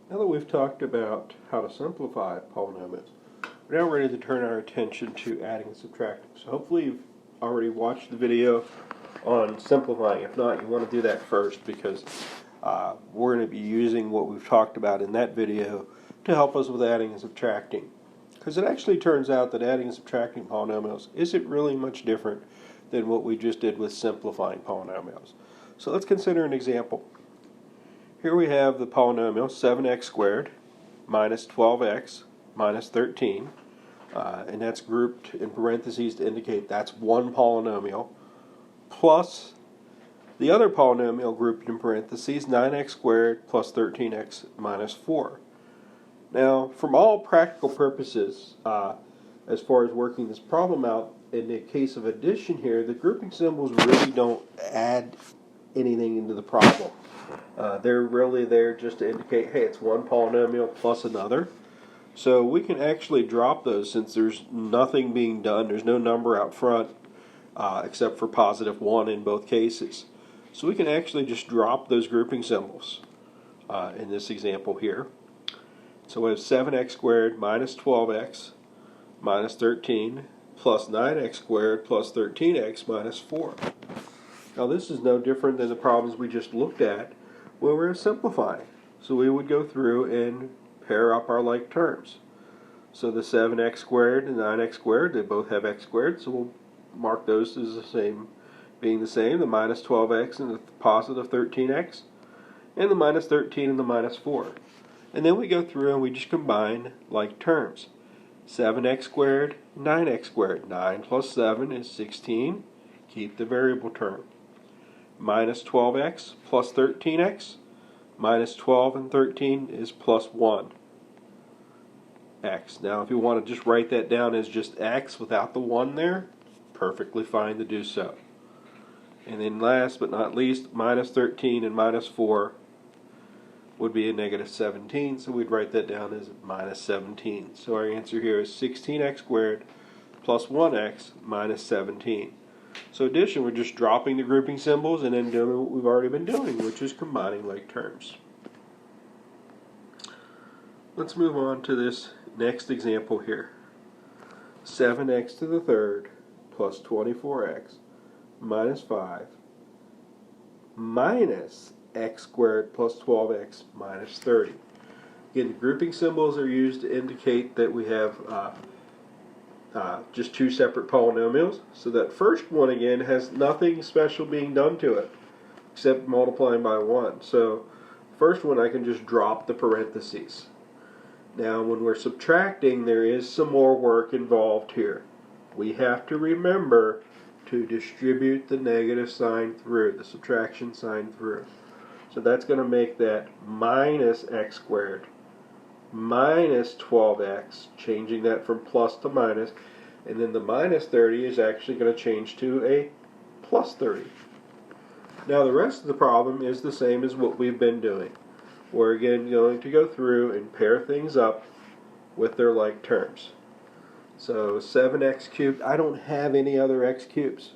Now that we've talked about how to simplify polynomials, we're now ready to turn our attention to adding and subtracting. So hopefully you've already watched the video on simplifying. If not, you want to do that first because we're going to be using what we've talked about in that video to help us with adding and subtracting. Because it actually turns out that adding and subtracting polynomials isn't really much different than what we just did with simplifying polynomials. So let's consider an example. Here we have the polynomial 7x squared minus 12x minus 13, and that's grouped in parentheses to indicate that's one polynomial, plus the other polynomial grouped in parentheses 9x squared plus 13x minus 4. Now, from all practical purposes, as far as working this problem out, in the case of addition here, the grouping symbols really don't add anything into the problem. They're really there just to indicate, hey, it's one polynomial plus another. So we can actually drop those since there's nothing being done. There's no number out front except for positive 1 in both cases. So we can actually just drop those grouping symbols in this example here. So we have 7x squared minus 12x minus 13 plus 9x squared plus 13x minus 4. Now this is no different than the problems we just looked at when we were simplifying. So we would go through and pair up our like terms. So the 7x squared and 9x squared, they both have x squared, so we'll mark those as the same, being the same, the minus 12x and the positive 13x, and the minus 13 and the minus 4. And then we go through and we just combine like terms. 7x squared, 9x squared. 9 plus 7 is 16. Keep the variable term. Minus 12x plus 13x. Minus 12 and 13 is plus 1 x. Now if you want to just write that down as just x without the 1 there, perfectly fine to do so. And then last but not least, minus 13 and minus 4 would be a negative 17, so we'd write that down as minus 17. So our answer here is 16x squared plus 1x minus 17. So addition, we're just dropping the grouping symbols and then doing what we've already been doing, which is combining like terms. Let's move on to this next example here. 7x to the third plus 24x minus 5 minus x squared plus 12x minus 30. Again, the grouping symbols are used to indicate that we have just two separate polynomials. So that first one again has nothing special being done to it except multiplying by 1. So first one I can just drop the parentheses. Now when we're subtracting, there is some more work involved here. We have to remember to distribute the negative sign through, the subtraction sign through. So that's going to make that minus x squared minus 12x, changing that from plus to minus, and then the minus 30 is actually going to change to a plus 30. Now the rest of the problem is the same as what we've been doing. We're again going to go through and pair things up with their like terms. So 7x cubed, I don't have any other x cubes.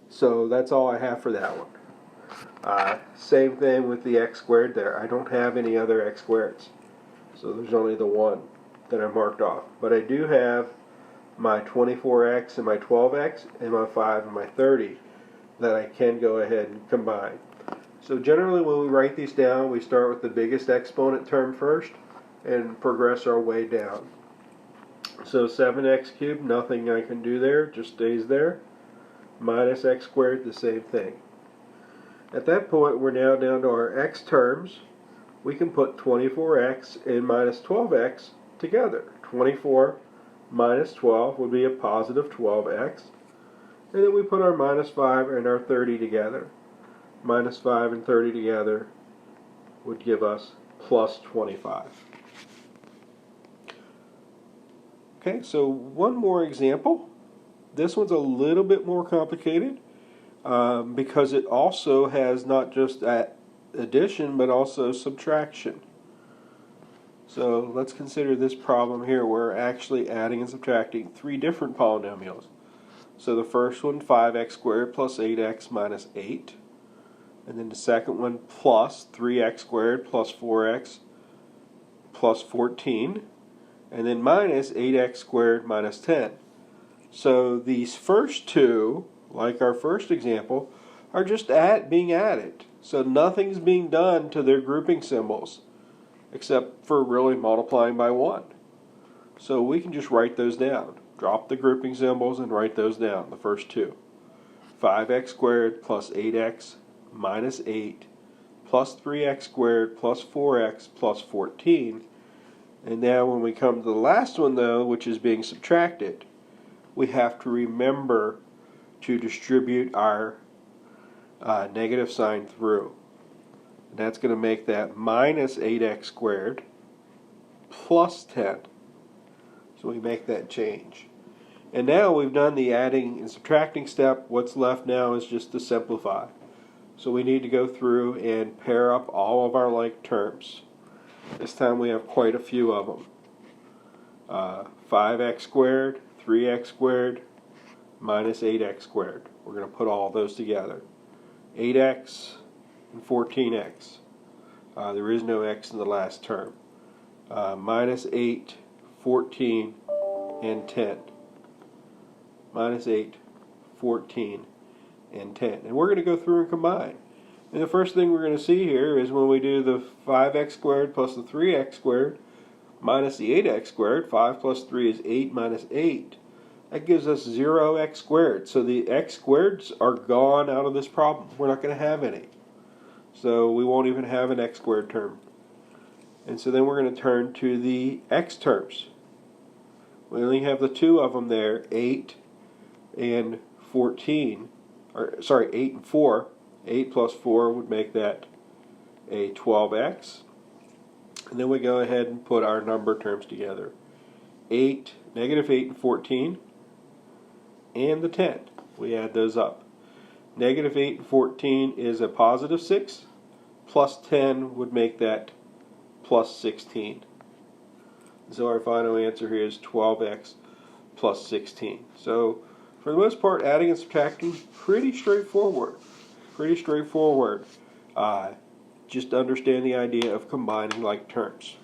So that's all I have for that one. Same thing with the x squared there. I don't have any other x squareds. So there's only the one that I marked off. But I do have my 24x and my 12x and my 5 and my 30 that I can go ahead and combine. So generally when we write these down, we start with the biggest exponent term first and progress our way down. So 7x cubed, nothing I can do there, just stays there. Minus x squared, the same thing. At that point, we're now down to our x terms. We can put 24x and minus 12x together. 24 minus 12 would be a positive 12x. And then we put our minus 5 and our 30 together. Minus 5 and 30 together would give us plus 25. Okay, so one more example. This one's a little bit more complicated because it also has not just addition but also subtraction. So let's consider this problem here. We're actually adding and subtracting three different polynomials. So the first one, 5x squared plus 8x minus 8. And then the second one, plus 3x squared plus 4x plus 14, and then minus 8x squared minus 10. So these first two, like our first example, are just being added. So nothing's being done to their grouping symbols, except for really multiplying by 1. So we can just write those down. Drop the grouping symbols and write those down, the first two. 5x squared plus 8x minus 8 plus 3x squared plus 4x plus 14. And now when we come to the last one, though, which is being subtracted, we have to remember to distribute our negative sign through. And that's going to make that minus 8x squared plus 10. So we make that change. And now we've done the adding and subtracting step. What's left now is just to simplify. So we need to go through and pair up all of our like terms. This time we have quite a few of them. 5x squared, 3x squared, minus 8x squared. We're going to put all those together. 8x and 14x. There is no x in the last term. Minus 8, 14, and 10. Minus 8, 14, and 10. And we're going to go through and combine. And the first thing we're going to see here is when we do the 5x squared plus the 3x squared minus the 8x squared. 5 plus 3 is 8 minus 8. That gives us 0x squared. So the x squareds are gone out of this problem. We're not going to have any. So we won't even have an x squared term. And so then we're going to turn to the x terms. We only have the two of them there, 8 and 14. Or sorry, 8 and 4. 8 plus 4 would make that a 12x. And then we go ahead and put our number terms together. Negative 8 and 14, and the 10. We add those up. Negative 8 and 14 is a positive 6, plus 10 would make that plus 16. So our final answer here is 12x plus 16. So for the most part, adding and subtracting, pretty straightforward. Pretty straightforward. Just understand the idea of combining like terms.